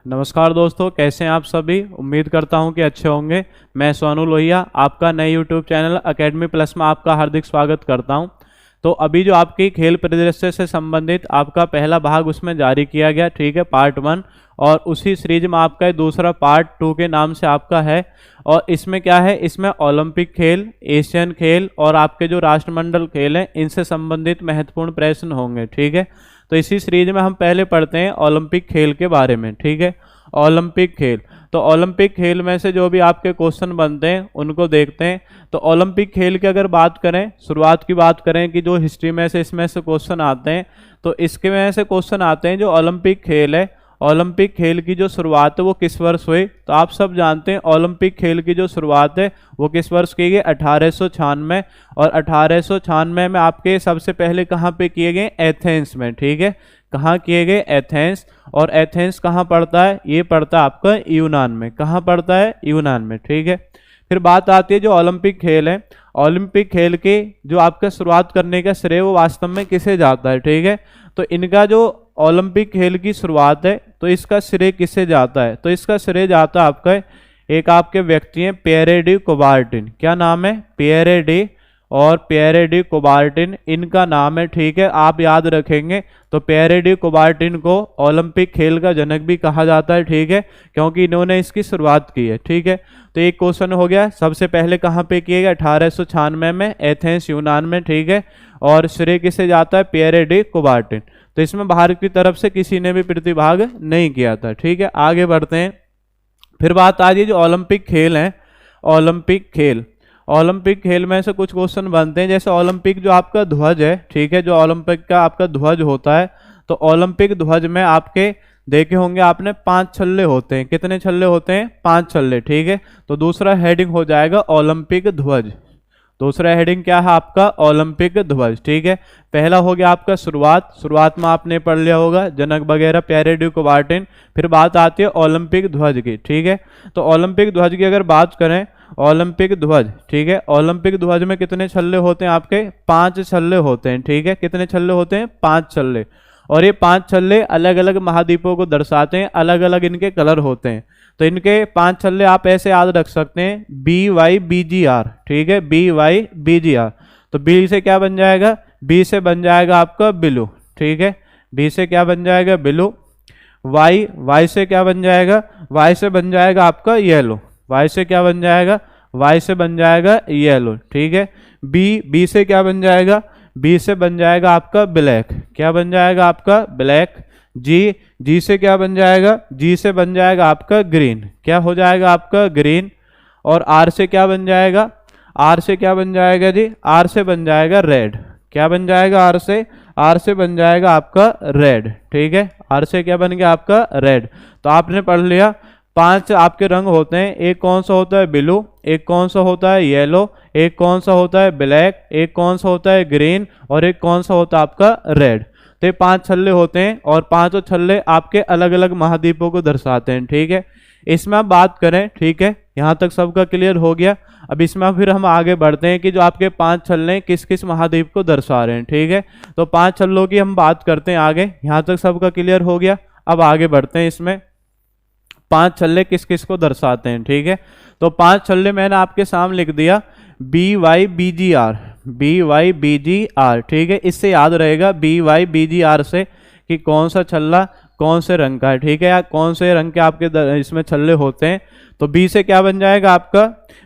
नमस्कार दोस्तों, कैसे हैं आप सभी। उम्मीद करता हूं कि अच्छे होंगे। मैं सोनू लोहिया आपका नए यूट्यूब चैनल एकेडमी प्लस में आपका हार्दिक स्वागत करता हूं। तो अभी जो आपकी खेल परिदृश्य से संबंधित आपका पहला भाग उसमें जारी किया गया, ठीक है, पार्ट 1। और उसी सीरीज में आपका ये दूसरा पार्ट 2 के नाम से आपका है। और इसमें क्या है, इसमें ओलंपिक खेल, एशियन खेल और आपके जो राष्ट्रमंडल खेल हैं इनसे संबंधित महत्वपूर्ण प्रश्न होंगे, ठीक है। तो इसी सीरीज में हम पहले पढ़ते हैं ओलंपिक खेल के बारे में, ठीक है। ओलंपिक खेल, तो ओलंपिक खेल में से जो भी आपके क्वेश्चन बनते हैं उनको देखते हैं। तो ओलंपिक खेल की अगर बात करें, शुरुआत की बात करें कि जो हिस्ट्री में से इसमें से क्वेश्चन आते हैं, तो इसके में से क्वेश्चन आते हैं जो ओलंपिक खेल है, ओलंपिक खेल की जो शुरुआत है वो किस वर्ष हुई। तो आप सब जानते हैं ओलंपिक खेल की जो शुरुआत है वो किस वर्ष की गई, 1896। और 1896 में आपके सबसे पहले कहाँ पे किए गए, एथेंस में, ठीक है। कहाँ किए गए, एथेंस। और एथेंस कहाँ पड़ता है, ये पड़ता है आपका यूनान में। कहाँ पड़ता है, यूनान में, ठीक है। फिर बात आती है जो ओलंपिक खेल है, ओलंपिक खेल के जो आपका शुरुआत करने का श्रेय वो वास्तव में किसे जाता है, ठीक है। तो इनका जो ओलंपिक खेल की शुरुआत है तो इसका श्रेय किसे जाता है, तो इसका श्रेय जाता है आपका एक आपके व्यक्ति हैं पियरे डी कुबार्टिन। क्या नाम है, पियरे डी और पियरे डी कुबार्टिन इनका नाम है, ठीक है। आप याद रखेंगे तो पियरे डी कुबार्टिन को ओलंपिक खेल का जनक भी कहा जाता है, ठीक है, क्योंकि इन्होंने इसकी शुरुआत की है, ठीक है। तो एक क्वेश्चन हो गया, सबसे पहले कहाँ पे किए गए, 1896 में एथेंस यूनान में, ठीक है। और श्रेय किसे जाता है, पियरे डी कुबार्टिन। तो इसमें भारत की तरफ से किसी ने भी प्रतिभाग नहीं किया था, ठीक है। आगे बढ़ते हैं। फिर बात आ रही है जो ओलंपिक खेल है, ओलंपिक खेल, ओलंपिक खेल में से कुछ क्वेश्चन बनते हैं। जैसे ओलंपिक जो आपका ध्वज है, ठीक है, जो ओलंपिक का आपका ध्वज होता है, तो ओलंपिक ध्वज में आपके देखे होंगे आपने 5 छल्ले होते हैं। कितने छल्ले होते हैं, 5 छल्ले, ठीक है। तो दूसरा हेडिंग हो जाएगा ओलंपिक ध्वज। दूसरा हेडिंग क्या है आपका, ओलंपिक ध्वज, ठीक है। पहला हो गया आपका शुरुआत में आपने पढ़ लिया होगा जनक वगैरह, पियरे डी कुबार्टिन। फिर बात आती है ओलंपिक ध्वज की, ठीक है। तो ओलंपिक ध्वज की अगर बात करें, ओलंपिक ध्वज, ठीक है, ओलंपिक ध्वज में कितने छल्ले होते हैं आपके, 5 छल्ले होते हैं, ठीक है। कितने छल्ले होते हैं, 5 छल्ले। और ये 5 छल्ले अलग अलग महाद्वीपों को दर्शाते हैं, अलग अलग इनके कलर होते हैं। तो इनके 5 छल्ले आप ऐसे याद रख सकते हैं, BYBGR, ठीक है, BYBGR। तो बी से क्या बन जाएगा, बी से बन जाएगा आपका ब्लू, ठीक है। बी से क्या बन जाएगा, ब्लू। वाई से क्या बन जाएगा, वाई से बन जाएगा आपका येलो। वाई से क्या बन जाएगा, वाई से बन जाएगा येलो, ठीक है। बी से क्या बन जाएगा, बी से बन जाएगा आपका ब्लैक। क्या बन जाएगा आपका, ब्लैक। जी से क्या बन जाएगा, जी से बन जाएगा आपका ग्रीन। क्या हो जाएगा आपका, ग्रीन। और आर से क्या बन जाएगा, आर से क्या बन जाएगा जी, आर से बन जाएगा रेड। क्या बन जाएगा, आर से बन जाएगा आपका रेड, ठीक है। आर से क्या बन गया आपका, रेड। तो आपने पढ़ लिया 5 आपके रंग होते हैं। एक कौन सा होता है, ब्लू। एक कौन सा होता है, येलो। एक कौन सा होता है, ब्लैक। एक कौन सा होता है, ग्रीन। और एक कौन सा होता है आपका, रेड। तो ये 5 छल्ले होते हैं और 5 छल्ले आपके अलग अलग महाद्वीपों को दर्शाते हैं, ठीक है। इसमें आप बात करें, ठीक है, यहाँ तक सबका क्लियर हो गया। अब इसमें फिर हम आगे बढ़ते हैं कि जो आपके 5 छल्ले किस किस महाद्वीप को दर्शा रहे हैं, ठीक है। तो 5 छल्लों की हम बात करते हैं आगे। यहाँ तक सबका क्लियर हो गया। अब आगे बढ़ते हैं, इसमें 5 छल्ले किस किस को दर्शाते हैं, ठीक है। तो 5 छल्ले मैंने आपके सामने लिख दिया, BYBGR, BYBGR, ठीक है। इससे याद रहेगा BYBGR से कि कौन सा छल्ला कौन से रंग का है, ठीक है, या कौन से रंग के आपके इसमें छल्ले होते हैं। तो बी से क्या बन जाएगा आपका,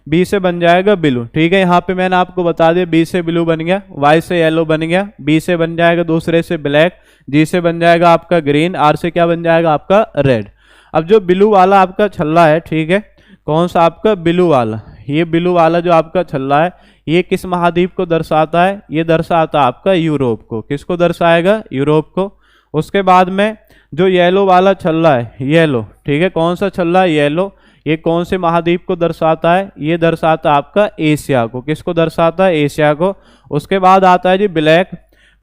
बी से बन जाएगा ब्लू, ठीक है। यहाँ पे मैंने आपको बता दिया बी से ब्लू बन गया, वाई से येलो बन गया, बी से बन जाएगा दूसरे से ब्लैक, जी से बन जाएगा आपका ग्रीन, आर से क्या बन जाएगा आपका रेड। अब जो ब्लू वाला आपका छल्ला है, ठीक है, कौन सा आपका ब्लू वाला, ये ब्लू वाला जो आपका छल्ला है ये किस महाद्वीप को दर्शाता है, ये दर्शाता है आपका यूरोप को। किसको दर्शाएगा, यूरोप को। उसके बाद में जो येलो वाला छल्ला है, येलो, ठीक है, कौन सा छल्ला है, येलो, ये कौन से महाद्वीप को दर्शाता है, ये दर्शाता है आपका एशिया को। किसको दर्शाता है, एशिया को। उसके बाद आता है जी ब्लैक।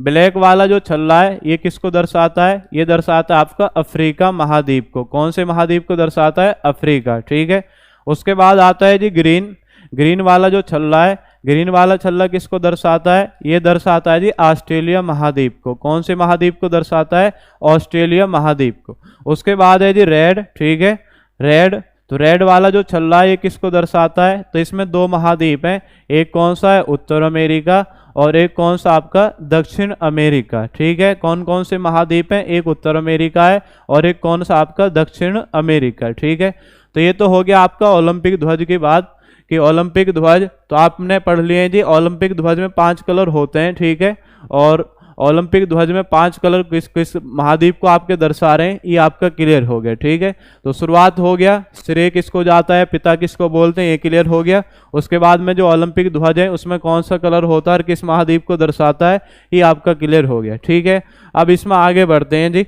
ब्लैक वाला जो छल्ला है ये किसको दर्शाता है, ये दर्शाता है आपका अफ्रीका महाद्वीप को। कौन से महाद्वीप को दर्शाता है, अफ्रीका, ठीक है। उसके बाद आता है जी ग्रीन। ग्रीन वाला जो छल्ला है ग्रीन वाला छल्ला किसको दर्शाता है? ये दर्शाता है जी ऑस्ट्रेलिया महाद्वीप को। कौन से महाद्वीप को दर्शाता है? ऑस्ट्रेलिया महाद्वीप को। उसके बाद है जी रेड, ठीक है, रेड। तो रेड वाला जो छल्ला है ये किसको दर्शाता है? तो इसमें दो महाद्वीप हैं, एक कौन सा है? उत्तर अमेरिका, और एक कौन सा आपका? दक्षिण अमेरिका, ठीक है। कौन कौन से महाद्वीप हैं? एक उत्तर अमेरिका है और एक कौन सा आपका? दक्षिण अमेरिका, ठीक है। तो ये तो हो गया आपका ओलंपिक ध्वज की बात कि ओलंपिक ध्वज तो आपने पढ़ लिए जी, ओलंपिक ध्वज में 5 कलर होते हैं, ठीक है। और ओलंपिक ध्वज में 5 कलर किस किस महाद्वीप को आपके दर्शा रहे हैं, ये आपका क्लियर हो गया, ठीक है। तो शुरुआत हो गया, श्रेय किसको जाता है, पिता किसको बोलते हैं, ये क्लियर हो गया। उसके बाद में जो ओलंपिक ध्वज है उसमें कौन सा कलर होता है और किस महाद्वीप को दर्शाता है, ये आपका क्लियर हो गया, ठीक है। अब इसमें आगे बढ़ते हैं जी,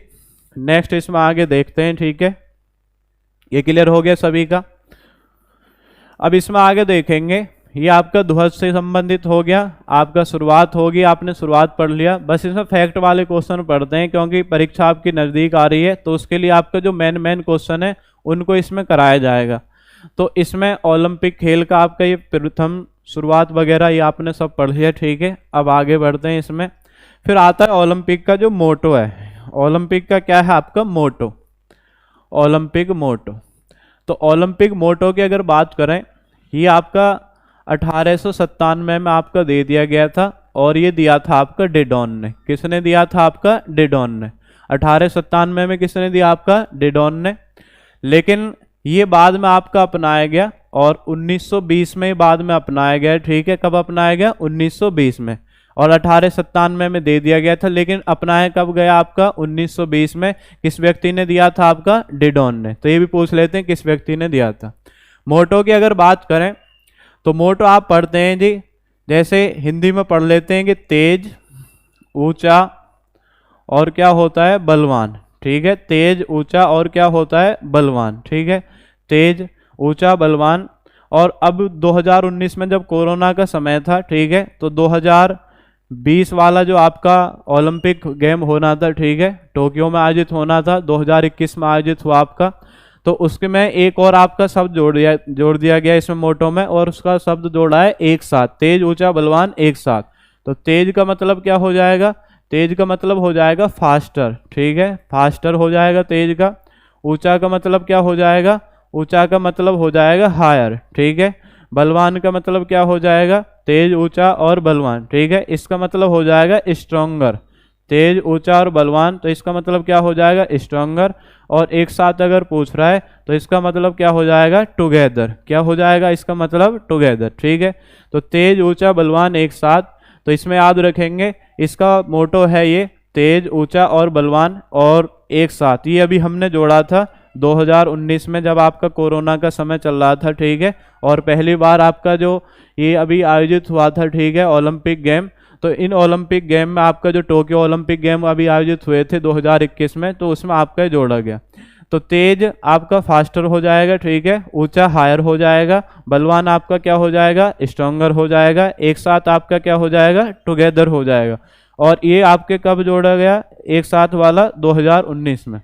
नेक्स्ट इसमें आगे देखते हैं, ठीक है। ये क्लियर हो गया सभी का। अब इसमें आगे देखेंगे, ये आपका ध्वज से संबंधित हो गया, आपका शुरुआत होगी, आपने शुरुआत पढ़ लिया। बस इसमें फैक्ट वाले क्वेश्चन पढ़ते हैं क्योंकि परीक्षा आपकी नज़दीक आ रही है, तो उसके लिए आपका जो मेन क्वेश्चन है उनको इसमें कराया जाएगा। तो इसमें ओलंपिक खेल का आपका ये प्रथम शुरुआत वगैरह ये आपने सब पढ़ लिया, ठीक है। अब आगे बढ़ते हैं इसमें। फिर आता है ओलंपिक का जो मोटो है, ओलंपिक का क्या है आपका? मोटो, ओलंपिक मोटो। तो ओलंपिक मोटो की अगर बात करें, ये आपका 1897 में आपका दे दिया गया था और ये दिया था आपका डिडॉन ने। किसने दिया था? आपका डिडॉन ने। 1897 में किसने दिया? आपका डिडॉन ने। लेकिन ये बाद में आपका अपनाया गया और 1920 में बाद में अपनाया गया, ठीक है। कब अपनाया गया? 1920 में। और 1897 में दे दिया गया था, लेकिन अपनाया कब गया आपका? 1920 में। किस व्यक्ति ने दिया था? आपका डिडॉन ने। तो ये भी पूछ लेते हैं किस व्यक्ति ने दिया था। मोटो की अगर बात करें तो मोटो आप पढ़ते हैं जी, जैसे हिंदी में पढ़ लेते हैं कि तेज, ऊंचा और क्या होता है? बलवान, ठीक है। तेज, ऊंचा और क्या होता है? बलवान, ठीक है। तेज, ऊंचा, बलवान। और अब 2019 में जब कोरोना का समय था, ठीक है, तो 2020 वाला जो आपका ओलंपिक गेम होना था, ठीक है, टोक्यो में आयोजित होना था, 2021 में आयोजित हुआ आपका। तो उसके में एक और आपका शब्द जोड़ दिया गया इसमें मोटो में, और उसका शब्द जोड़ा है एक साथ, तेज, ऊंचा, बलवान एक साथ। तो तेज का मतलब क्या हो जाएगा? तेज का मतलब हो जाएगा फास्टर, ठीक है, फास्टर हो जाएगा तेज का। ऊंचा का मतलब क्या हो जाएगा? ऊंचा का मतलब हो जाएगा हायर, ठीक है। बलवान का मतलब क्या हो जाएगा? तेज, ऊंचा और बलवान, ठीक है। इसका मतलब हो जाएगा स्ट्रोंगर। तेज, ऊंचा और बलवान, तो इसका मतलब क्या हो जाएगा? स्ट्रोंगर। और एक साथ अगर पूछ रहा है तो इसका मतलब क्या हो जाएगा? टुगेदर। क्या हो जाएगा इसका मतलब? टुगेदर, ठीक है। तो तेज, ऊंचा, बलवान एक साथ। तो इसमें याद रखेंगे इसका मोटो है ये तेज, ऊंचा और बलवान और एक साथ। ये अभी हमने जोड़ा था 2019 में जब आपका कोरोना का समय चल रहा था, ठीक है। और पहली बार आपका जो ये अभी आयोजित हुआ था, ठीक है, ओलंपिक गेम। तो इन ओलंपिक गेम में आपका जो टोक्यो ओलंपिक गेम अभी आयोजित हुए थे 2021 में, तो उसमें आपका जोड़ा गया। तो तेज आपका फास्टर हो जाएगा, ठीक है। ऊंचा हायर हो जाएगा। बलवान आपका क्या हो जाएगा? स्ट्रोंगर हो जाएगा। एक साथ आपका क्या हो जाएगा? टुगेदर हो जाएगा। और ये आपके कब जोड़ा गया? एक साथ वाला 2019 में।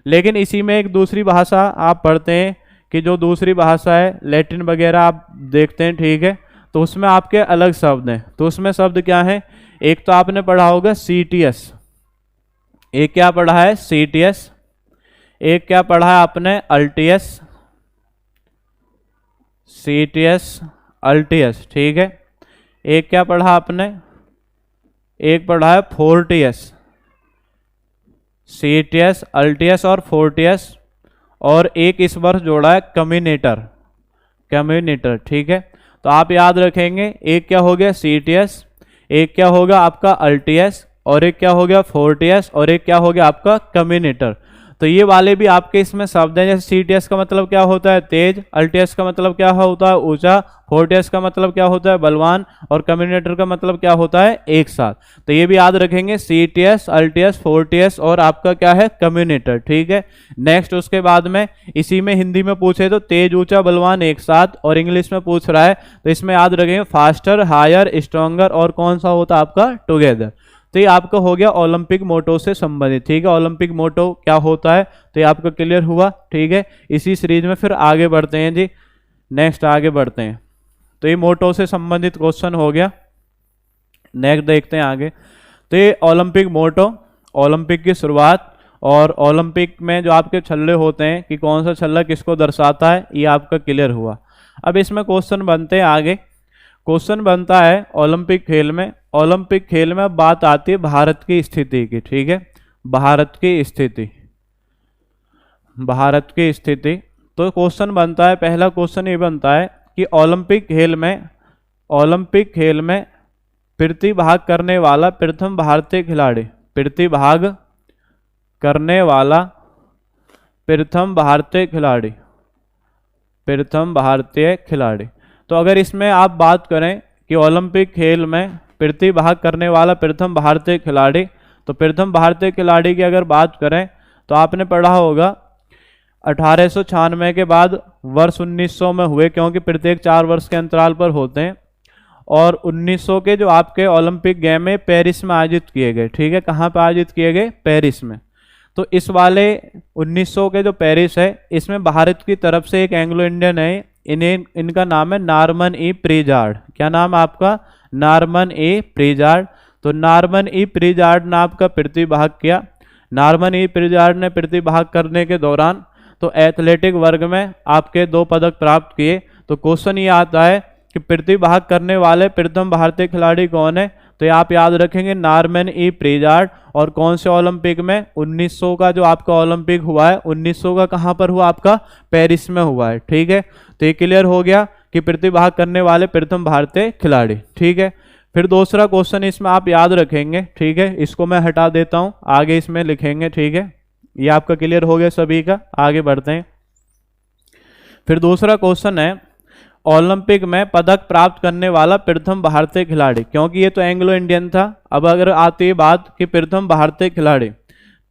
लेकिन इसी में एक दूसरी भाषा आप पढ़ते हैं कि जो दूसरी भाषा है लैटिन वगैरह आप देखते हैं, ठीक है, तो उसमें आपके अलग शब्द हैं। तो उसमें शब्द क्या है? एक तो आपने पढ़ा होगा CTS, एक क्या पढ़ा है? CTS। एक क्या पढ़ा है आपने? अल्टियस, CTS, अल्टियस, ठीक है। एक क्या पढ़ा आपने? एक पढ़ा है फोर्टियस, CTS, अल्टियस और फोर्टियस। और एक इस वर्ष जोड़ा है कम्युनेटर, कम्युनेटर, ठीक है। तो आप याद रखेंगे एक क्या हो गया? CTS, एक क्या होगा आपका? अल्टियस, और एक क्या हो गया? फोर्टियस, और एक क्या हो गया आपका? कम्युनेटर। तो ये वाले भी आपके इसमें शब्द हैं। जैसे CTS का मतलब क्या होता है? तेज। अल्टियस का मतलब क्या होता है? ऊंचा। फोर्टियस का मतलब क्या होता है? बलवान। और कम्युनेटर का मतलब क्या होता है? एक साथ। तो ये भी याद रखेंगे, CTS, अल्टियस, फोर्टियस और आपका क्या है? कम्युनेटर, ठीक है। नेक्स्ट उसके बाद में इसी में हिंदी में पूछे तो तेज, ऊंचा, बलवान एक साथ, और इंग्लिश में पूछ रहा है तो इसमें याद रखेंगे फास्टर, हायर, स्ट्रोंगर और कौन सा होता है आपका? टुगेदर। तो ये आपका हो गया ओलंपिक मोटो से संबंधित, ठीक है। ओलंपिक मोटो क्या होता है तो ये आपका क्लियर हुआ, ठीक है। इसी सीरीज में फिर आगे बढ़ते हैं जी, नेक्स्ट आगे बढ़ते हैं। तो ये मोटो से संबंधित क्वेश्चन हो गया। नेक्स्ट देखते हैं आगे। तो ये ओलंपिक मोटो, ओलंपिक की शुरुआत और ओलंपिक में जो आपके छल्ले होते हैं कि कौन सा छल्ला किसको दर्शाता है, ये आपका क्लियर हुआ। अब इसमें क्वेश्चन बनते हैं आगे। क्वेश्चन बनता है ओलंपिक खेल में, ओलंपिक खेल में बात आती है भारत की स्थिति की, ठीक है, भारत की स्थिति, भारत की स्थिति। तो क्वेश्चन बनता है, पहला क्वेश्चन ये बनता है कि ओलंपिक खेल में, ओलंपिक खेल में प्रतिभाग करने वाला प्रथम भारतीय खिलाड़ी, प्रतिभाग करने वाला प्रथम भारतीय खिलाड़ी, प्रथम भारतीय खिलाड़ी। तो अगर इसमें आप बात करें कि ओलंपिक खेल में प्रतिभाग करने वाला प्रथम भारतीय खिलाड़ी, तो प्रथम भारतीय खिलाड़ी की अगर बात करें तो आपने पढ़ा होगा 1896 के बाद वर्ष 1900 में हुए, क्योंकि प्रत्येक 4 वर्ष के अंतराल पर होते हैं। और 1900 के जो आपके ओलंपिक गेम में पेरिस में आयोजित किए गए, ठीक है, कहाँ पर आयोजित किए गए, पेरिस में। तो इस वाले 1900 के जो पेरिस है, इसमें भारत की तरफ से एक एंग्लो इंडियन है, इनका नाम है नॉर्मन ई प्रिजार्ड। क्या नाम है आपका, नॉर्मन ई प्रिजार्ड। तो नॉर्मन ई प्रिजार्ड ने आपका प्रतिभाग किया। नॉर्मन ई प्रिजार्ड ने प्रतिभाग करने के दौरान तो एथलेटिक वर्ग में आपके 2 पदक प्राप्त किए। तो क्वेश्चन ये आता है कि प्रतिभाग करने वाले प्रथम भारतीय खिलाड़ी कौन है, तो ये आप याद रखेंगे नॉर्मन ई प्रिजार्ड। और कौन से ओलंपिक में, 1900 का जो आपका ओलंपिक हुआ है, 1900 का कहाँ पर हुआ आपका, पेरिस में हुआ है, ठीक है। तो ये क्लियर हो गया कि प्रतिभाग करने वाले प्रथम भारतीय खिलाड़ी, ठीक है। फिर दूसरा क्वेश्चन इसमें आप याद रखेंगे, ठीक है, इसको मैं हटा देता हूं, आगे इसमें लिखेंगे, ठीक है। ये आपका क्लियर हो गया सभी का, आगे बढ़ते हैं। फिर दूसरा क्वेश्चन है ओलंपिक में पदक प्राप्त करने वाला प्रथम भारतीय खिलाड़ी, क्योंकि ये तो एंग्लो इंडियन था। अब अगर आती है बात कि प्रथम भारतीय खिलाड़ी,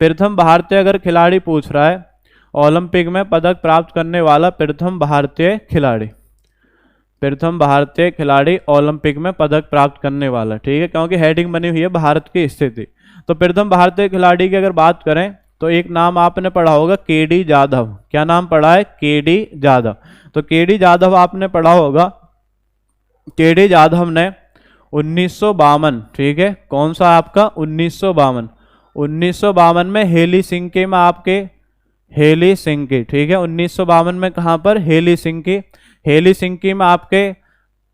प्रथम भारतीय अगर खिलाड़ी पूछ रहा है ओलंपिक में पदक प्राप्त करने वाला प्रथम भारतीय खिलाड़ी, प्रथम भारतीय खिलाड़ी ओलंपिक में पदक प्राप्त करने वाला, ठीक है, क्योंकि हेडिंग बनी हुई है भारत की स्थिति। तो प्रथम भारतीय खिलाड़ी की अगर बात करें तो एक नाम आपने पढ़ा होगा केडी जाधव। क्या नाम पढ़ा है, केडी जाधव। तो केडी जाधव आपने पढ़ा होगा, केडी जाधव ने 1952, ठीक है, कौन सा आपका 1952, 1952 में हेलसिंकी में आपके, हेलसिंकी, ठीक है, 1952 में कहां पर, हेलसिंकी, हेलसिंकी में आपके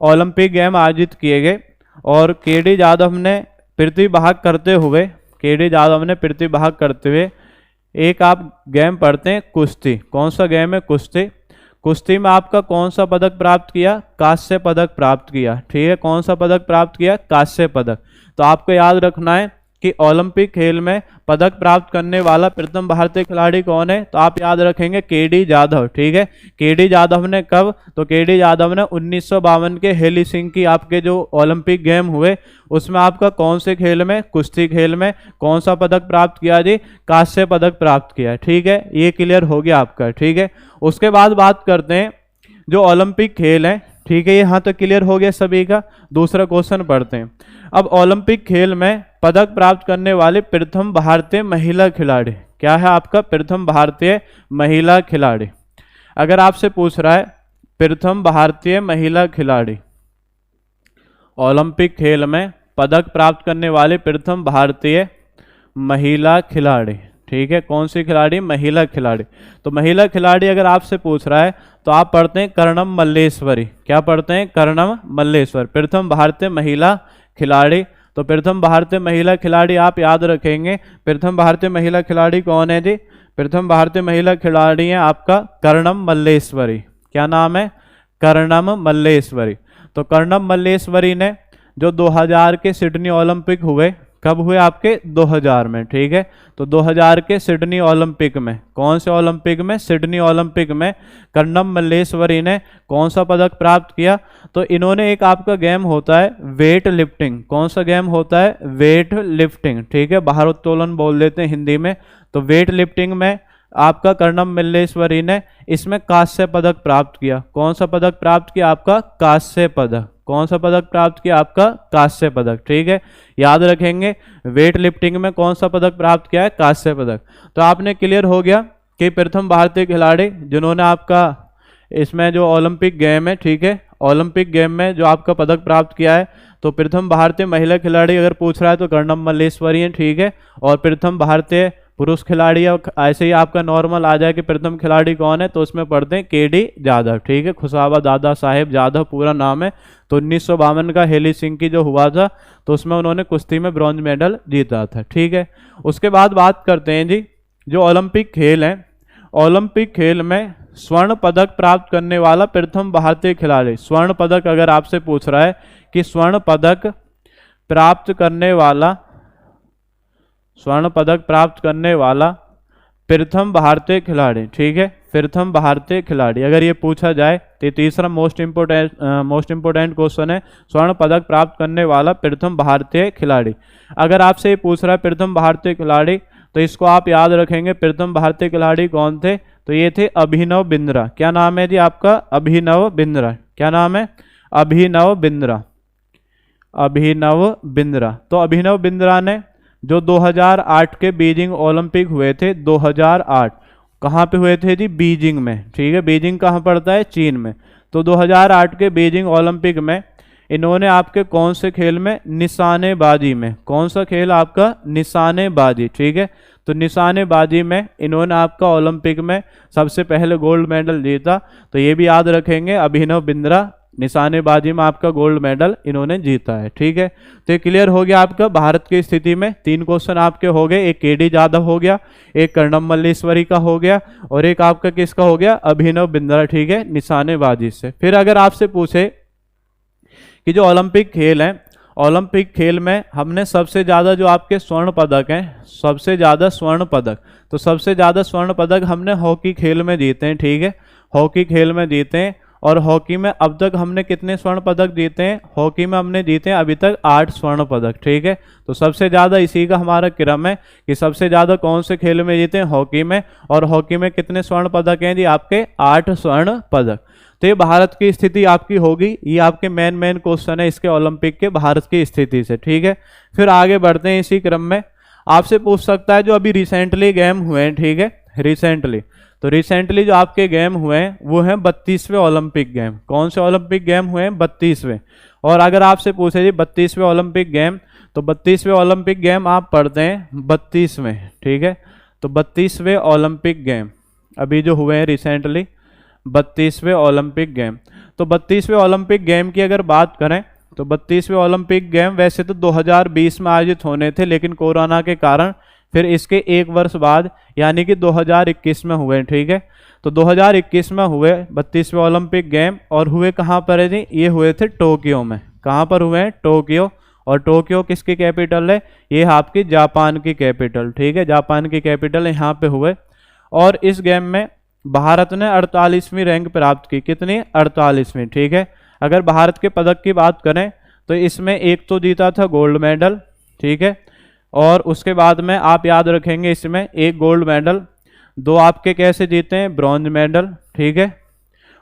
ओलंपिक गेम आयोजित किए गए। और केडी जाधव ने प्रतिभाग करते हुए, केडी जाधव ने प्रतिभाग करते हुए एक आप गेम पढ़ते हैं कुश्ती, कौन सा गेम है, कुश्ती। कुश्ती में आपका कौन सा पदक प्राप्त किया, कांस्य पदक प्राप्त किया, ठीक है, कौन सा पदक प्राप्त किया, कांस्य पदक। तो आपको याद रखना है कि ओलंपिक खेल में पदक प्राप्त करने वाला प्रथम भारतीय खिलाड़ी कौन है, तो आप याद रखेंगे केडी जाधव, ठीक है। केडी जाधव ने कब, तो केडी जाधव ने 1952 के हेलसिंकी आपके जो ओलंपिक गेम हुए उसमें आपका कौन से खेल में, कुश्ती खेल में कौन सा पदक प्राप्त किया जी, कांस्य पदक प्राप्त किया, ठीक है। ये क्लियर हो गया आपका, ठीक है। उसके बाद बात करते हैं जो ओलंपिक खेल है, ठीक है, यहाँ तक क्लियर हो गया सभी का। दूसरा क्वेश्चन पढ़ते हैं। अब ओलंपिक खेल में पदक प्राप्त करने वाले प्रथम भारतीय महिला खिलाड़ी, क्या है आपका, प्रथम भारतीय महिला खिलाड़ी। अगर आपसे पूछ रहा है प्रथम भारतीय महिला खिलाड़ी, ओलंपिक खेल में पदक प्राप्त करने वाले प्रथम भारतीय महिला खिलाड़ी, ठीक है, कौन सी खिलाड़ी, महिला खिलाड़ी। तो महिला खिलाड़ी अगर आपसे पूछ रहा है तो आप पढ़ते हैं कर्णम मल्लेश्वरी। क्या पढ़ते हैं, कर्णम मल्लेश्वर, प्रथम भारतीय महिला खिलाड़ी। तो प्रथम भारतीय महिला खिलाड़ी आप याद रखेंगे, प्रथम भारतीय महिला खिलाड़ी कौन है जी, प्रथम भारतीय महिला खिलाड़ी है आपका कर्णम मल्लेश्वरी। क्या नाम है, कर्णम मल्लेश्वरी। तो कर्णम मल्लेश्वरी ने जो 2000 के सिडनी ओलंपिक हुए, कब हुए आपके, 2000 में, ठीक है। तो 2000 के सिडनी ओलंपिक में, कौन से ओलंपिक में, सिडनी ओलंपिक में कर्णम मल्लेश्वरी ने कौन सा पदक प्राप्त किया, तो इन्होंने एक आपका गेम होता है वेट लिफ्टिंग, कौन सा गेम होता है, वेट लिफ्टिंग, ठीक है, भारोत्तोलन बोल देते हैं हिंदी में। तो वेट लिफ्टिंग में आपका कर्णम मल्लेश्वरी ने इसमें कांस्य पदक प्राप्त किया। कौन सा पदक प्राप्त किया आपका, कांस्य पदक। कौन सा पदक प्राप्त किया आपका, कांस्य पदक, ठीक है, याद रखेंगे। वेट लिफ्टिंग में कौन सा पदक प्राप्त किया है, कांस्य पदक। तो आपने क्लियर हो गया कि प्रथम भारतीय खिलाड़ी जिन्होंने आपका इसमें जो ओलंपिक गेम है, ठीक है, ओलंपिक गेम में जो आपका पदक प्राप्त किया है, तो प्रथम भारतीय महिला खिलाड़ी अगर पूछ रहा है तो कर्णम मल्लेश्वरी है, ठीक है। और प्रथम भारतीय पुरुष खिलाड़ी, ऐसे ही आपका नॉर्मल आ जाए कि प्रथम खिलाड़ी कौन है, तो उसमें पढ़ते हैं केडी जाधव, ठीक है। खुशाबा दादा साहेब जाधव पूरा नाम है। तो 1952 का हेलसिंकी जो हुआ था, तो उसमें उन्होंने कुश्ती में ब्रॉन्ज मेडल जीता था, ठीक है। उसके बाद बात करते हैं जी, जो ओलंपिक खेल हैं, ओलंपिक खेल में स्वर्ण पदक प्राप्त करने वाला प्रथम भारतीय खिलाड़ी, स्वर्ण पदक अगर आपसे पूछ रहा है कि स्वर्ण पदक प्राप्त करने वाला, स्वर्ण पदक प्राप्त करने वाला प्रथम भारतीय खिलाड़ी, ठीक है, प्रथम भारतीय खिलाड़ी अगर ये पूछा जाए तो तीसरा मोस्ट इंपोर्टेंट क्वेश्चन है, स्वर्ण पदक प्राप्त करने वाला प्रथम भारतीय खिलाड़ी। अगर आपसे ये पूछ रहा है प्रथम भारतीय खिलाड़ी, तो इसको आप याद रखेंगे, प्रथम भारतीय खिलाड़ी कौन थे, तो ये थे अभिनव बिंद्रा। क्या नाम है जी आपका? अभिनव बिंद्रा। क्या नाम है? अभिनव बिंद्रा, अभिनव बिंद्रा। तो अभिनव बिंद्रा ने जो 2008 के बीजिंग ओलंपिक हुए थे, 2008 कहाँ पे हुए थे जी? बीजिंग में, ठीक है। बीजिंग कहाँ पड़ता है? चीन में। तो 2008 के बीजिंग ओलंपिक में इन्होंने आपके कौन से खेल में? निशानेबाजी में। कौन सा खेल आपका? निशानेबाजी, ठीक है। तो निशानेबाजी में इन्होंने आपका ओलंपिक में सबसे पहले गोल्ड मेडल जीता। तो ये भी याद रखेंगे, अभिनव बिंद्रा निशानेबाजी में आपका गोल्ड मेडल इन्होंने जीता है, ठीक है। तो ये क्लियर हो गया आपका भारत की स्थिति में। 3 क्वेश्चन आपके हो गए, एक केडी जाधव हो गया, एक कर्णम मल्लेश्वरी का हो गया, और एक आपका किसका हो गया? अभिनव बिंद्रा, ठीक है, निशानेबाजी से। फिर अगर आपसे पूछे कि जो ओलंपिक खेल हैं, ओलंपिक खेल में हमने सबसे ज़्यादा जो आपके स्वर्ण पदक हैं, सबसे ज़्यादा स्वर्ण पदक, तो सबसे ज़्यादा स्वर्ण पदक हमने हॉकी खेल में जीते हैं, ठीक है, हॉकी खेल में जीते हैं। और हॉकी में अब तक हमने कितने स्वर्ण पदक जीते हैं? हॉकी में हमने जीते हैं अभी तक 8 स्वर्ण पदक, ठीक है। तो सबसे ज़्यादा इसी का हमारा क्रम है कि सबसे ज़्यादा कौन से खेल में जीते हैं? हॉकी में। और हॉकी में कितने स्वर्ण पदक हैं जी आपके? 8 स्वर्ण पदक। तो ये भारत की स्थिति आपकी होगी, ये आपके मेन क्वेश्चन है इसके ओलंपिक के भारत की स्थिति से, ठीक है। फिर आगे बढ़ते हैं इसी क्रम में। आपसे पूछ सकता है जो अभी रिसेंटली गेम हुए हैं, ठीक है, रिसेंटली, तो रिसेंटली जो आपके गेम हुए हैं वो हैं 32वें ओलंपिक गेम। कौन से ओलंपिक गेम हुए हैं? 32वें। और अगर आपसे पूछे जी 32वें ओलंपिक गेम, तो 32वें ओलंपिक गेम आप पढ़ते हैं 32वें, ठीक है। तो 32वें ओलंपिक गेम अभी जो हुए हैं रिसेंटली, 32वें ओलंपिक गेम। तो 32वें ओलंपिक गेम की अगर बात करें, तो 32वें ओलंपिक गेम वैसे तो 2020 में आयोजित होने थे, लेकिन कोरोना के कारण फिर इसके 1 वर्ष बाद यानी कि 2021 में हुए, ठीक है। तो 2021 में हुए 32वें ओलंपिक गेम, और हुए कहाँ पर है जी? ये हुए थे टोक्यो में। कहाँ पर हुए हैं? टोक्यो। और टोक्यो किसकी कैपिटल है? ये आपकी जापान की कैपिटल, ठीक है, जापान की कैपिटल यहाँ पे हुए। और इस गेम में भारत ने 48वीं रैंक प्राप्त की। कितनी? 48वीं, ठीक है। अगर भारत के पदक की बात करें तो इसमें एक तो जीता था गोल्ड मेडल, ठीक है, और उसके बाद में आप याद रखेंगे इसमें एक गोल्ड मेडल, 2 आपके कैसे जीते हैं? ब्रॉन्ज मेडल, ठीक है,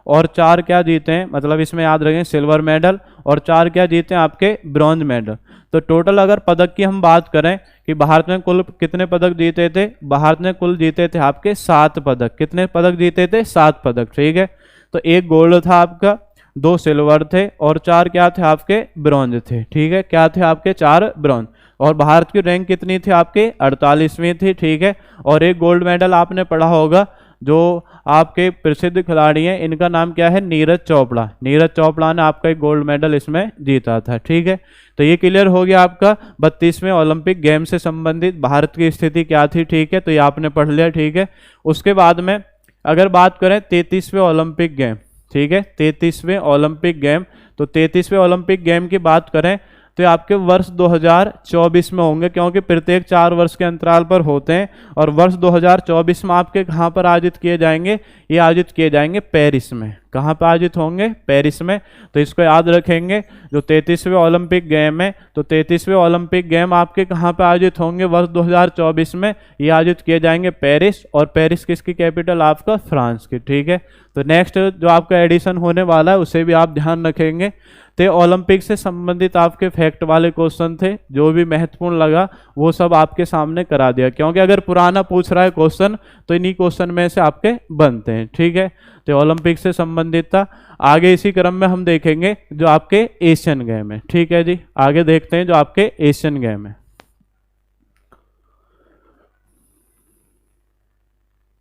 और 4 क्या जीते हैं? मतलब इसमें याद रखें सिल्वर मेडल, और 4 क्या जीते हैं? आपके ब्रॉन्ज मेडल। तो टोटल अगर पदक की हम बात करें कि भारत ने कुल कितने पदक जीते थे? भारत ने कुल जीते थे आपके 7 पदक। कितने पदक जीते थे? 7 पदक, ठीक है। तो एक गोल्ड था आपका, 2 सिल्वर थे, और 4 क्या थे? आपके ब्रॉन्ज थे, ठीक है। क्या थे आपके? 4 ब्रॉन्ज। और भारत की रैंक कितनी थी आपके? 48वीं थी, ठीक है। और एक गोल्ड मेडल आपने पढ़ा होगा, जो आपके प्रसिद्ध खिलाड़ी हैं, इनका नाम क्या है? नीरज चोपड़ा। नीरज चोपड़ा ने आपका एक गोल्ड मेडल इसमें जीता था, ठीक है। तो ये क्लियर हो गया आपका 32वें ओलंपिक गेम से संबंधित भारत की स्थिति क्या थी, ठीक है। तो ये आपने पढ़ लिया, ठीक है। उसके बाद में अगर बात करें 33वें ओलंपिक गेम, ठीक है, 33वें ओलंपिक गेम, तो 33वें ओलंपिक गेम की बात करें तो ये आपके वर्ष 2024 में होंगे, क्योंकि प्रत्येक 4 वर्ष के अंतराल पर होते हैं। और वर्ष 2024 में आपके कहाँ पर आयोजित किए जाएंगे? ये आयोजित किए जाएंगे पेरिस में। कहाँ पर आयोजित होंगे? पेरिस में। तो इसको याद रखेंगे, जो 33वें ओलंपिक गेम है, तो 33वें ओलंपिक गेम आपके कहाँ पर आयोजित होंगे? वर्ष 2024 में ये आयोजित किए जाएंगे पेरिस। और पेरिस किसकी कैपिटल? आपका फ्रांस की, ठीक है। तो नेक्स्ट जो आपका एडिशन होने वाला है उसे भी आप ध्यान रखेंगे। तो ओलंपिक से संबंधित आपके फैक्ट वाले क्वेश्चन थे, जो भी महत्वपूर्ण लगा वो सब आपके सामने करा दिया, क्योंकि अगर पुराना पूछ रहा है क्वेश्चन तो इन्हीं क्वेश्चन में से आपके बनते हैं। ठीक है, तो ओलंपिक से संबंधित था। आगे इसी क्रम में हम देखेंगे जो आपके एशियन गेम है। ठीक है जी, आगे देखते हैं जो आपके एशियन गेम है।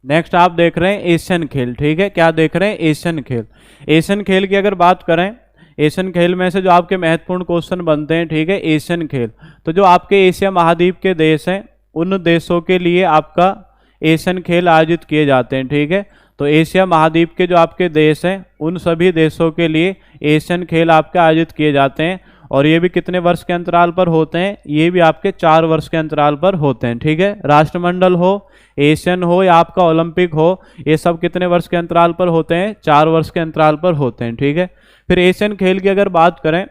नेक्स्ट आप देख रहे हैं एशियन खेल। ठीक है, क्या देख रहे हैं? एशियन खेल। एशियन खेल की अगर बात करें, एशियन खेल में से जो आपके महत्वपूर्ण क्वेश्चन बनते हैं, ठीक है, एशियन खेल, तो जो आपके एशिया महाद्वीप के देश हैं उन देशों के लिए आपका एशियन खेल आयोजित किए जाते हैं। ठीक है, तो एशिया महाद्वीप के जो आपके देश हैं उन सभी देशों के लिए एशियन खेल आपके आयोजित किए जाते हैं, और ये भी कितने वर्ष के अंतराल पर होते हैं? ये भी आपके 4 वर्ष के अंतराल पर होते हैं। ठीक है, राष्ट्रमंडल हो, एशियन हो या आपका ओलंपिक हो, ये सब कितने वर्ष के अंतराल पर होते हैं? 4 वर्ष के अंतराल पर होते हैं। ठीक है, फिर एशियन खेल की अगर बात करें,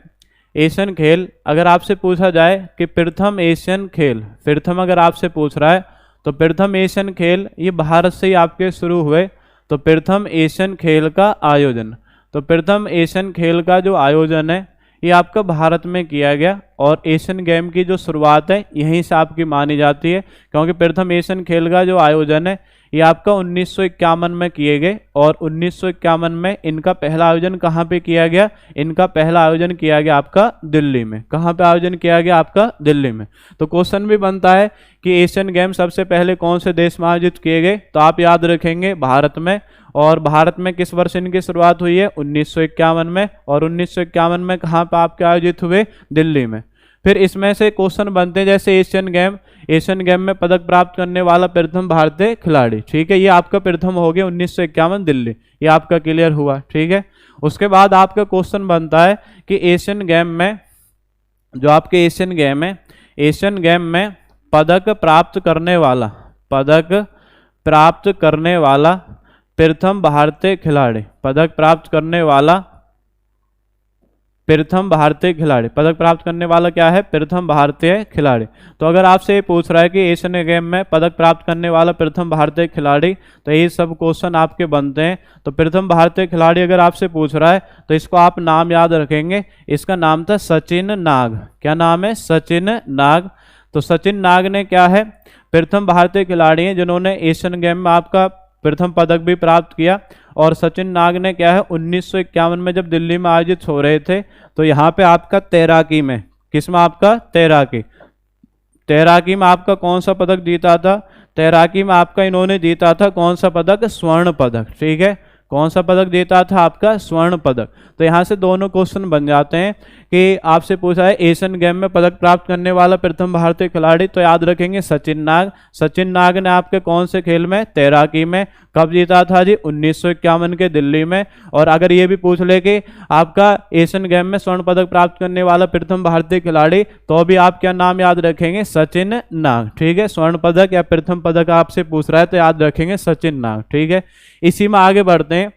एशियन खेल अगर आपसे पूछा जाए कि प्रथम एशियन खेल, प्रथम अगर आपसे पूछ रहा है तो प्रथम एशियन खेल ये भारत से ही आपके शुरू हुए। तो प्रथम एशियन खेल का आयोजन, तो प्रथम एशियन खेल का जो आयोजन है ये आपका भारत में किया गया, और एशियन गेम की जो शुरुआत है यहीं से आपकी मानी जाती है, क्योंकि प्रथम एशियन खेल का जो आयोजन है ये आपका 1951 में किए गए, और 1951 में इनका पहला आयोजन कहाँ पे किया गया? इनका पहला आयोजन किया गया आपका दिल्ली में। कहाँ पे आयोजन किया गया? आपका दिल्ली में। तो क्वेश्चन भी बनता है कि एशियन गेम सबसे पहले कौन से देश में आयोजित किए गए? तो आप याद रखेंगे भारत में। और भारत में किस वर्ष इनकी शुरुआत हुई है? 1951 में। और 1951 में कहाँ पर आपके आयोजित हुए? दिल्ली में। फिर इसमें से क्वेश्चन बनते हैं जैसे एशियन गेम, एशियन गेम में पदक प्राप्त करने वाला प्रथम भारतीय खिलाड़ी। ठीक है, ये आपका प्रथम हो गया 1951 दिल्ली, ये आपका क्लियर हुआ। ठीक है, उसके बाद आपका क्वेश्चन बनता है कि एशियन गेम में, जो आपके एशियन गेम है, एशियन गेम में पदक प्राप्त करने वाला, पदक प्राप्त करने वाला प्रथम भारतीय खिलाड़ी, पदक प्राप्त करने वाला प्रथम भारतीय खिलाड़ी, पदक प्राप्त करने वाला क्या है? प्रथम भारतीय खिलाड़ी। तो अगर आपसे ये पूछ रहा है कि एशियन गेम में पदक प्राप्त करने वाला प्रथम भारतीय खिलाड़ी, तो ये सब क्वेश्चन आपके बनते हैं। तो प्रथम भारतीय खिलाड़ी अगर आपसे पूछ रहा है तो इसको आप नाम याद रखेंगे, इसका नाम था सचिन नाग। क्या नाम है? सचिन नाग। तो सचिन नाग ने क्या है? प्रथम भारतीय खिलाड़ी हैं जिन्होंने एशियन गेम में आपका प्रथम पदक भी प्राप्त किया। और सचिन नाग ने क्या है 1951 में जब दिल्ली में आयोजित हो रहे थे तो यहाँ पे आपका तैराकी में, किसमें? आपका तैराकी, तैराकी में आपका कौन सा पदक जीता था? तैराकी में आपका इन्होंने जीता था कौन सा पदक? स्वर्ण पदक। ठीक है, कौन सा पदक जीता था? आपका स्वर्ण पदक। तो यहाँ से दोनों क्वेश्चन बन जाते हैं कि आपसे पूछा है एशियन गेम में पदक प्राप्त करने वाला प्रथम भारतीय खिलाड़ी, तो याद रखेंगे सचिन नाग। सचिन नाग ने आपके कौन से खेल में? तैराकी में। कब जीता था जी? 1951 के दिल्ली में। और अगर ये भी पूछ ले कि आपका एशियन गेम में स्वर्ण पदक प्राप्त करने वाला प्रथम भारतीय खिलाड़ी, तो भी आप क्या नाम याद रखेंगे? सचिन नाग। ठीक है, स्वर्ण पदक या प्रथम पदक आपसे पूछ रहा है तो याद रखेंगे सचिन नाग। ठीक है, इसी में आगे बढ़ते हैं।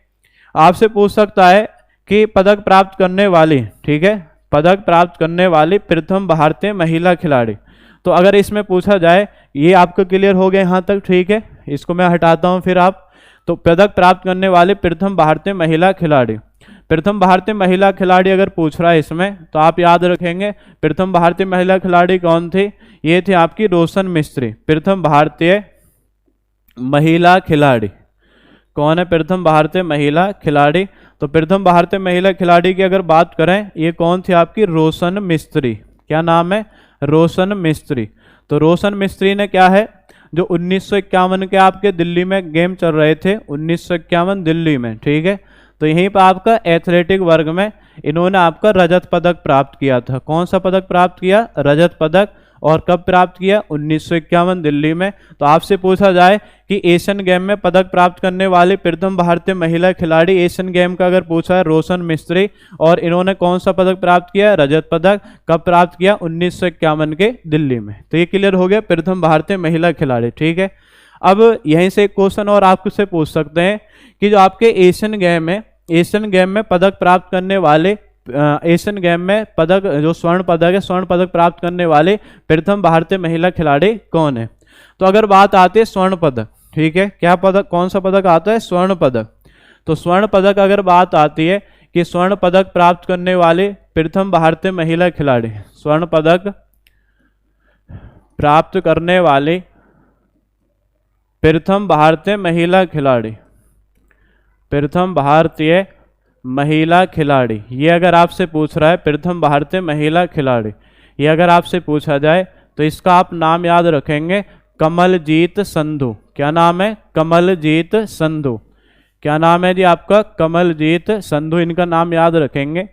आपसे पूछ सकता है कि पदक प्राप्त करने वाली, ठीक है, पदक प्राप्त करने वाली प्रथम भारतीय महिला खिलाड़ी। तो अगर इसमें पूछा जाए, ये आपको क्लियर हो गया यहाँ तक? ठीक है, इसको मैं हटाता हूँ। फिर आप तो पदक प्राप्त करने वाले प्रथम भारतीय महिला खिलाड़ी, प्रथम भारतीय महिला खिलाड़ी अगर पूछ रहा है इसमें तो आप याद रखेंगे प्रथम भारतीय महिला खिलाड़ी कौन थी? ये थी आपकी रोशन मिस्त्री। प्रथम भारतीय महिला खिलाड़ी कौन है? प्रथम भारतीय महिला खिलाड़ी। तो प्रथम भारतीय महिला खिलाड़ी की अगर बात करें, ये कौन थी? आपकी रोशन मिस्त्री। क्या नाम है? रोशन मिस्त्री। तो रोशन मिस्त्री ने क्या है, जो 1951 के आपके दिल्ली में गेम चल रहे थे, 1951 दिल्ली में, ठीक है, तो यहीं पर आपका एथलेटिक वर्ग में इन्होंने आपका रजत पदक प्राप्त किया था। कौन सा पदक प्राप्त किया? रजत पदक। और कब प्राप्त किया? 1951 दिल्ली में। तो आपसे पूछा जाए कि एशियन गेम में पदक प्राप्त करने वाली प्रथम भारतीय महिला खिलाड़ी, एशियन गेम का अगर पूछा है, रोशन मिस्त्री, और इन्होंने कौन सा पदक प्राप्त किया? रजत पदक। कब प्राप्त किया? 1951 के दिल्ली में। तो ये क्लियर हो गया प्रथम भारतीय महिला खिलाड़ी। ठीक है, अब यहीं से एक क्वेश्चन और आपसे पूछ सकते हैं कि जो आपके एशियन गेम है, एशियन गेम में पदक प्राप्त करने वाले, एशियन गेम में पदक, जो स्वर्ण पदक है, स्वर्ण पदक प्राप्त करने वाले प्रथम भारतीय महिला खिलाड़ी कौन है? तो अगर बात आती है स्वर्ण पदक, ठीक है, क्या पदक, कौन सा पदक आता है? स्वर्ण पदक। तो स्वर्ण पदक अगर बात आती है, कि स्वर्ण पदक प्राप्त करने वाले प्रथम भारतीय महिला खिलाड़ी, स्वर्ण पदक प्राप्त करने वाले प्रथम भारतीय महिला खिलाड़ी, प्रथम भारतीय महिला खिलाड़ी, ये अगर आपसे पूछ रहा है प्रथम भारतीय महिला खिलाड़ी, ये अगर आपसे पूछा जाए तो इसका आप नाम याद रखेंगे कमलजीत संधू। क्या नाम है? कमलजीत संधू। क्या नाम है जी आपका? कमलजीत संधू, इनका नाम याद रखेंगे।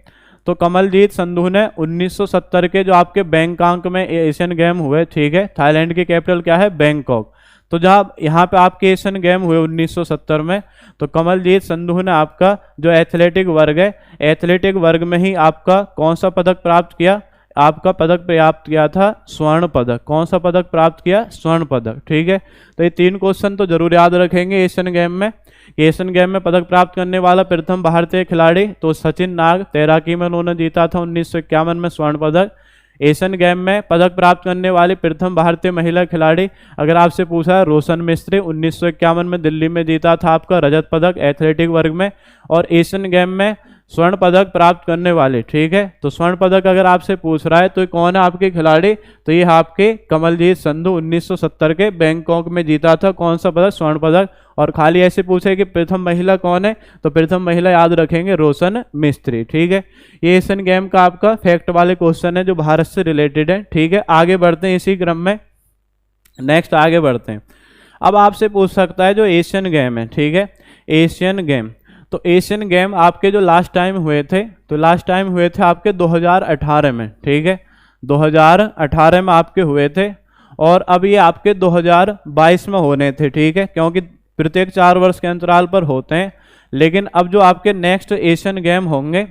तो कमलजीत संधू ने 1970 के जो आपके बैंकॉक में एशियन गेम हुए, ठीक है, थाईलैंड की कैपिटल क्या है? बैंकॉक। तो जब यहाँ पे आपके एशियन गेम हुए 1970 में, तो कमलजीत संधू ने आपका जो एथलेटिक वर्ग है, एथलेटिक वर्ग में ही आपका कौन सा पदक प्राप्त किया? आपका पदक प्राप्त किया था स्वर्ण पदक। कौन सा पदक प्राप्त किया? स्वर्ण पदक, ठीक है। तो ये 3 क्वेश्चन तो जरूर याद रखेंगे एशियन गेम में। एशियन गेम में पदक प्राप्त करने वाला प्रथम भारतीय खिलाड़ी तो सचिन नाग, तैराकी में उन्होंने जीता था 1951 में स्वर्ण पदक। एशियन गेम में पदक प्राप्त करने वाली प्रथम भारतीय महिला खिलाड़ी अगर आपसे पूछा है रोशन मिस्त्री, 1951 में दिल्ली में जीता था आपका रजत पदक एथलेटिक वर्ग में। और एशियन गेम में स्वर्ण पदक प्राप्त करने वाले, ठीक है, तो स्वर्ण पदक अगर आपसे पूछ रहा है तो कौन है आपके खिलाड़ी? तो ये आपके कमलजीत संधू, 1970 के बैंकॉक में जीता था कौन सा पदक? स्वर्ण पदक। और खाली ऐसे पूछे कि प्रथम महिला कौन है, तो प्रथम महिला याद रखेंगे रोशन मिस्त्री, ठीक है। ये एशियन गेम का आपका फैक्ट वाले क्वेश्चन है जो भारत से रिलेटेड है, ठीक है। आगे बढ़ते हैं इसी क्रम में, नेक्स्ट आगे बढ़ते हैं। अब आपसे पूछ सकता है जो एशियन गेम है, ठीक है, एशियन गेम, तो एशियन गेम आपके जो लास्ट टाइम हुए थे, तो लास्ट टाइम हुए थे आपके 2018 में, ठीक है, 2018 में आपके हुए थे। और अब ये आपके 2022 में होने थे, ठीक है, क्योंकि प्रत्येक 4 वर्ष के अंतराल पर होते हैं। लेकिन अब जो आपके नेक्स्ट एशियन गेम होंगे,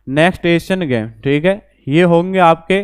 नेक्स्ट एशियन गेम, ठीक है, ये होंगे आपके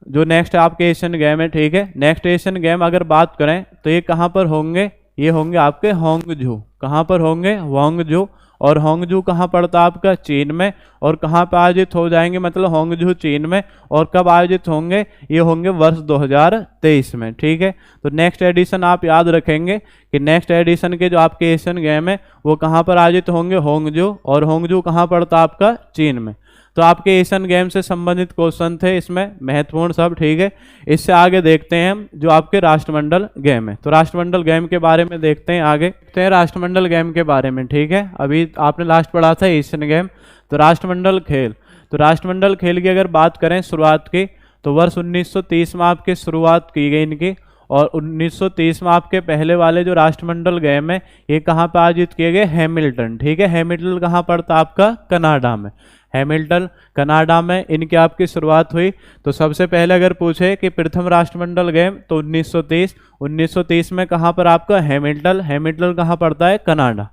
जो नेक्स्ट आपके एशियन गेम है, ठीक है, नेक्स्ट एशियन गेम अगर बात करें तो ये कहाँ पर होंगे? ये होंगे आपके होंगजू। कहाँ पर होंगे? होंगजू। और होंगजू कहाँ पड़ता है आपका? चीन में। और कहाँ पर आयोजित हो जाएंगे? मतलब होंगजू चीन में। और कब आयोजित होंगे? ये होंगे वर्ष 2023 में, ठीक है। तो नेक्स्ट एडिशन आप याद रखेंगे कि नेक्स्ट एडिशन के जो आपके एशियन गेम है वो कहाँ पर आयोजित होंगे? होंगजू। और होंगजू कहाँ पड़ता है आपका? चीन में। तो आपके एशियन गेम से संबंधित क्वेश्चन थे इसमें, महत्वपूर्ण सब, ठीक है। इससे आगे देखते हैं हम जो आपके राष्ट्रमंडल गेम है, तो राष्ट्रमंडल गेम के बारे में देखते हैं। आगे देखते हैं राष्ट्रमंडल गेम के बारे में, ठीक है। अभी आपने लास्ट पढ़ा था एशियन गेम, तो राष्ट्रमंडल खेल, तो राष्ट्रमंडल खेल की अगर बात करें शुरुआत की, तो वर्ष 1930 में आपकी शुरुआत की गई इनकी। और 1930 में आपके पहले वाले जो राष्ट्रमंडल गेम है ये कहाँ पर आयोजित किए गए? हैमिल्टन, ठीक है। हैमिल्टन कहाँ पड़ता आपका? कनाडा में। हैमिल्टन कनाडा में इनकी आपकी शुरुआत हुई। तो सबसे पहले अगर पूछे कि प्रथम राष्ट्रमंडल गेम, तो 1930 में कहाँ पर आपका? हैमिल्टन। हैमिल्टन कहाँ पड़ता है? कनाडा।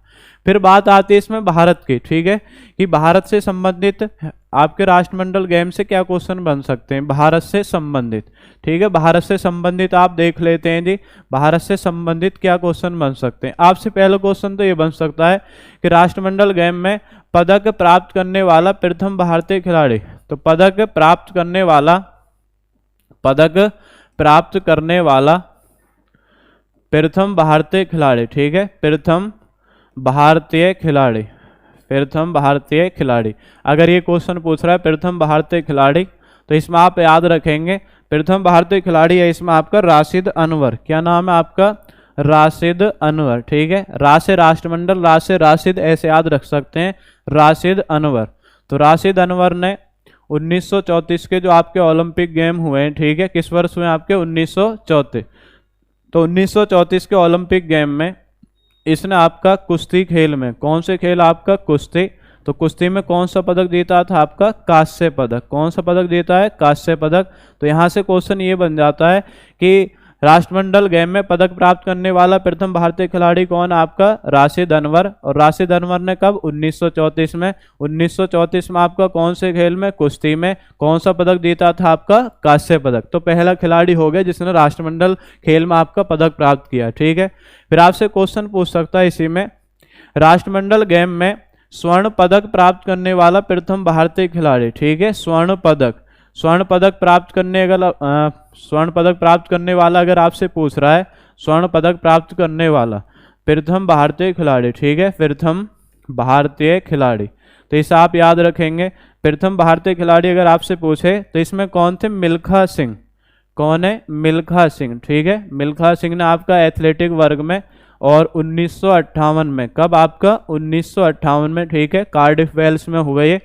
फिर बात आती है इसमें भारत की, ठीक है, कि भारत से संबंधित आपके राष्ट्रमंडल गेम से क्या क्वेश्चन बन सकते हैं? भारत से संबंधित, ठीक है, भारत से संबंधित आप देख लेते हैं जी, भारत से संबंधित क्या क्वेश्चन बन सकते हैं। आपसे पहला क्वेश्चन तो ये बन सकता है कि राष्ट्रमंडल गेम में पदक प्राप्त करने वाला प्रथम भारतीय खिलाड़ी, तो पदक प्राप्त करने वाला, पदक प्राप्त करने वाला प्रथम भारतीय खिलाड़ी, ठीक है, प्रथम भारतीय खिलाड़ी, प्रथम भारतीय खिलाड़ी। अगर ये क्वेश्चन पूछ रहा है प्रथम भारतीय खिलाड़ी, तो इसमें आप याद रखेंगे प्रथम भारतीय खिलाड़ी है इसमें आपका राशिद अनवर। क्या नाम है आपका? राशिद अनवर, ठीक है। रा से राष्ट्रमंडल, रा से राशिद, ऐसे याद रख सकते हैं, राशिद अनवर। तो राशिद अनवर ने 1934 के जो आपके ओलंपिक गेम हुए हैं, ठीक है, किस वर्ष हुए आपके? 1934। तो 1934 के ओलंपिक गेम में इसने आपका कुश्ती खेल में, कौन से खेल आपका? कुश्ती। तो कुश्ती में कौन सा पदक जीता था आपका? कांस्य पदक। कौन सा पदक जीता है? कांस्य पदक। तो यहाँ से क्वेश्चन ये बन जाता है कि राष्ट्रमंडल गेम में पदक प्राप्त करने वाला प्रथम भारतीय खिलाड़ी कौन? आपका राशिद अनवर। और राशिद अनवर ने कब? 1934 में। 1934 में आपका कौन से खेल में? कुश्ती में। कौन सा पदक जीता था आपका? कांस्य पदक। तो पहला खिलाड़ी हो गया जिसने राष्ट्रमंडल खेल में आपका पदक प्राप्त किया, ठीक है। फिर आपसे क्वेश्चन पूछ सकता है इसी में, राष्ट्रमंडल गेम में स्वर्ण पदक प्राप्त करने वाला प्रथम भारतीय खिलाड़ी, ठीक है, स्वर्ण पदक। स्वर्ण पदक प्राप्त करने स्वर्ण पदक प्राप्त करने वाला अगर आपसे पूछ रहा है, स्वर्ण पदक प्राप्त करने वाला प्रथम भारतीय खिलाड़ी, ठीक है, प्रथम भारतीय खिलाड़ी, तो इसे आप याद रखेंगे। प्रथम भारतीय खिलाड़ी अगर आपसे पूछे तो इसमें कौन थे, मिल्खा सिंह। कौन है, मिल्खा सिंह, ठीक है। मिल्खा सिंह ने आपका एथलेटिक वर्ग में और 1958 में, कब आपका 1958 में, ठीक है, कार्डिफ वेल्स में हुए ये।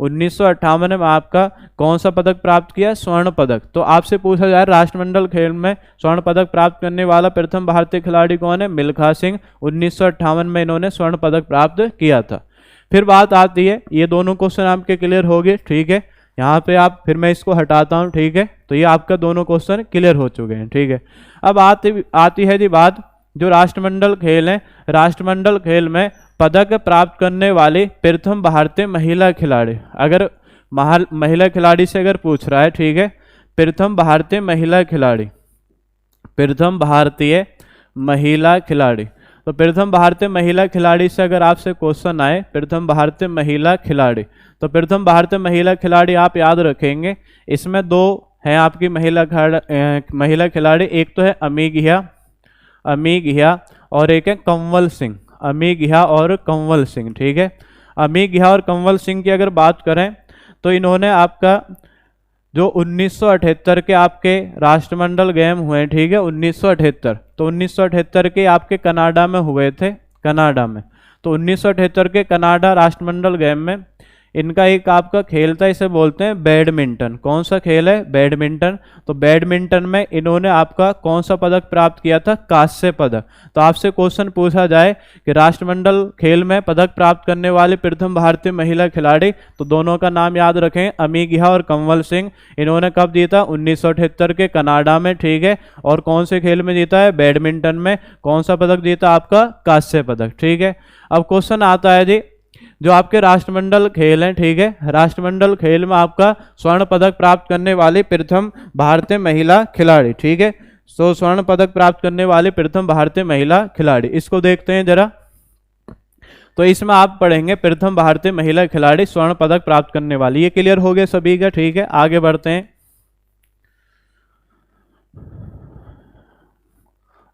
1958 में आपका कौन सा पदक प्राप्त किया, स्वर्ण पदक। तो आपसे पूछा जाए राष्ट्रमंडल खेल में स्वर्ण पदक प्राप्त करने वाला प्रथम भारतीय खिलाड़ी कौन है, मिल्खा सिंह। 1958 में इन्होंने स्वर्ण पदक प्राप्त किया था। फिर बात आती है, ये दोनों क्वेश्चन आपके क्लियर हो गए, ठीक है। यहाँ पे आप, फिर मैं इसको हटाता हूँ, ठीक है। तो ये आपका दोनों क्वेश्चन क्लियर हो चुके हैं, ठीक है। अब आती है जी बात जो राष्ट्रमंडल खेल है। राष्ट्रमंडल खेल में पदक प्राप्त करने वाली प्रथम भारतीय महिला खिलाड़ी, अगर महिला खिलाड़ी से अगर पूछ रहा है, ठीक है, प्रथम भारतीय महिला खिलाड़ी, प्रथम भारतीय महिला खिलाड़ी, तो प्रथम भारतीय महिला खिलाड़ी से अगर आपसे क्वेश्चन आए, प्रथम भारतीय महिला खिलाड़ी, तो प्रथम भारतीय महिला खिलाड़ी आप याद रखेंगे। इसमें दो हैं आपकी महिला खिलाड़ी, एक तो है अमी घिया और एक है कंवल सिंह। अमी घिया और कंवल सिंह, ठीक है। अमी घिया और कंवल सिंह की अगर बात करें तो इन्होंने आपका जो 1978 के आपके राष्ट्रमंडल गेम हुए, ठीक है, 1978, तो 1978 के आपके कनाडा में हुए थे, कनाडा में। तो 1978 के कनाडा राष्ट्रमंडल गेम में इनका एक आपका खेल था, इसे बोलते हैं बैडमिंटन। कौन सा खेल है, बैडमिंटन। तो बैडमिंटन में इन्होंने आपका कौन सा पदक प्राप्त किया था, कांस्य पदक। तो आपसे क्वेश्चन पूछा जाए कि राष्ट्रमंडल खेल में पदक प्राप्त करने वाले प्रथम भारतीय महिला खिलाड़ी, तो दोनों का नाम याद रखें, अमी घिया और कंवल सिंह। इन्होंने कब जीता, 1978 के कनाडा में, ठीक है। और कौन से खेल में जीता है, बैडमिंटन में। कौन सा पदक जीता, आपका कांस्य पदक, ठीक है। अब क्वेश्चन आता है जी, जो आपके राष्ट्रमंडल खेल हैं, ठीक है, राष्ट्रमंडल खेल में आपका स्वर्ण पदक प्राप्त करने वाली प्रथम भारतीय महिला खिलाड़ी, ठीक है। तो स्वर्ण पदक प्राप्त करने वाली प्रथम भारतीय महिला खिलाड़ी, इसको देखते हैं जरा। तो इसमें आप पढ़ेंगे प्रथम भारतीय महिला खिलाड़ी स्वर्ण पदक प्राप्त करने वाली, ये क्लियर हो गया सभी का, ठीक है। आगे बढ़ते हैं,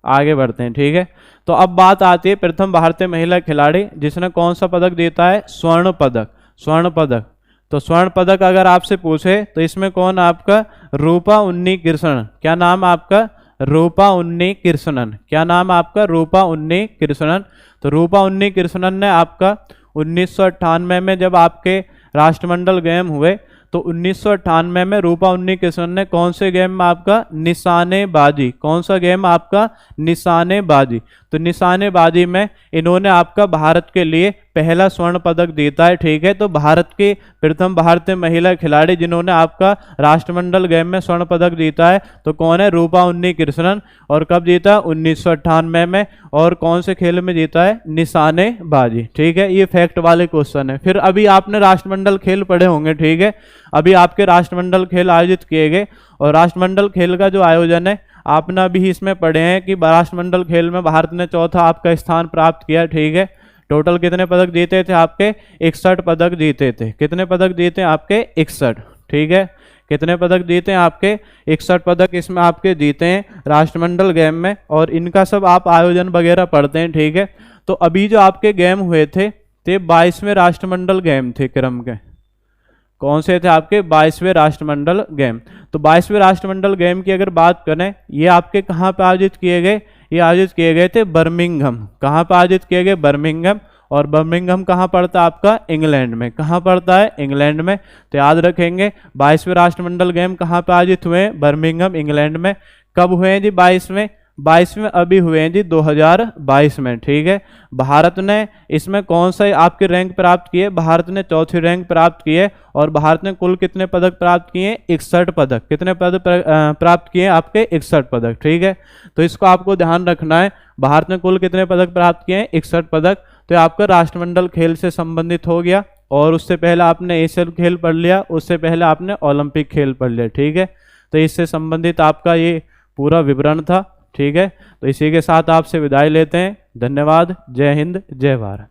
आगे बढ़ते हैं, ठीक है। तो अब बात आती है प्रथम भारतीय महिला खिलाड़ी जिसने कौन सा पदक जीता है, स्वर्ण पदक, स्वर्ण पदक। तो स्वर्ण पदक अगर आपसे पूछे तो इसमें कौन आपका, रूपा उन्नीकृष्णन। क्या नाम आपका, रूपा उन्नीकृष्णन। क्या नाम आपका, रूपा उन्नीकृष्णन। तो रूपा उन्नीकृष्णन ने आपका 1998 में जब आपके राष्ट्रमंडल गेम हुए, तो 1998 में रूपा उन्नीकृष्णन ने कौन से गेम में आपका, निशानेबाजी। कौन सा गेम आपका, निशानेबाजी। तो निशानेबाजी में इन्होंने आपका भारत के लिए पहला स्वर्ण पदक जीता है, ठीक है। तो भारत की प्रथम भारतीय महिला खिलाड़ी जिन्होंने आपका राष्ट्रमंडल गेम में स्वर्ण पदक जीता है, तो कौन है, रूपा उन्नीकृष्णन। और कब जीता, 1998 में। और कौन से खेल में जीता है, निशानेबाजी, ठीक है। ये फैक्ट वाले क्वेश्चन है। फिर अभी आपने राष्ट्रमंडल खेल पढ़े होंगे, ठीक है। अभी आपके राष्ट्रमंडल खेल आयोजित किए गए, और राष्ट्रमंडल खेल का जो आयोजन है आपने अभी इसमें पढ़े हैं कि राष्ट्रमंडल खेल में भारत ने चौथा आपका स्थान प्राप्त किया, ठीक है। टोटल कितने पदक जीते थे आपके, 61 पदक जीते थे। कितने पदक जीते आपके, 61, ठीक है। कितने पदक जीते हैं आपके, 61 पदक इसमें आपके जीते हैं राष्ट्रमंडल गेम में। और इनका सब आप आयोजन वगैरह पढ़ते हैं, ठीक है। तो अभी जो आपके गेम हुए थे, ते 22वें राष्ट्रमंडल गेम थे क्रम के। कौन से थे आपके, 22वें राष्ट्रमंडल गेम। तो 22वें राष्ट्रमंडल गेम की अगर बात करें, ये आपके कहाँ पे आयोजित किए गए, ये आयोजित किए गए थे बर्मिंघम। कहाँ पे आयोजित किए गए, बर्मिंघम। और बर्मिंघम कहाँ पड़ता है आपका, इंग्लैंड में। कहाँ पड़ता है, इंग्लैंड में। तो याद रखेंगे 22वें राष्ट्रमंडल गेम कहाँ पे आयोजित हुए, बर्मिंघम, इंग्लैंड में। कब हुए हैं जी, 22वें अभी हुए हैं जी 2022 में, ठीक है। भारत ने इसमें कौन सा आपके रैंक प्राप्त किए, भारत ने चौथी रैंक प्राप्त किए। और भारत ने कुल कितने पदक प्राप्त किए, 61 पदक। कितने पदक प्राप्त किए आपके, 61 पदक, ठीक है। तो इसको आपको ध्यान रखना है, भारत ने कुल कितने पदक प्राप्त किए, 61 पदक। तो आपका राष्ट्रमंडल खेल से संबंधित हो गया। और उससे पहले आपने एशियन खेल पढ़ लिया, उससे पहले आपने ओलंपिक खेल पढ़ लिया, ठीक है। तो इससे संबंधित आपका ये पूरा विवरण था, ठीक है। तो इसी के साथ आपसे विदाई लेते हैं। धन्यवाद। जय हिंद, जय भारत।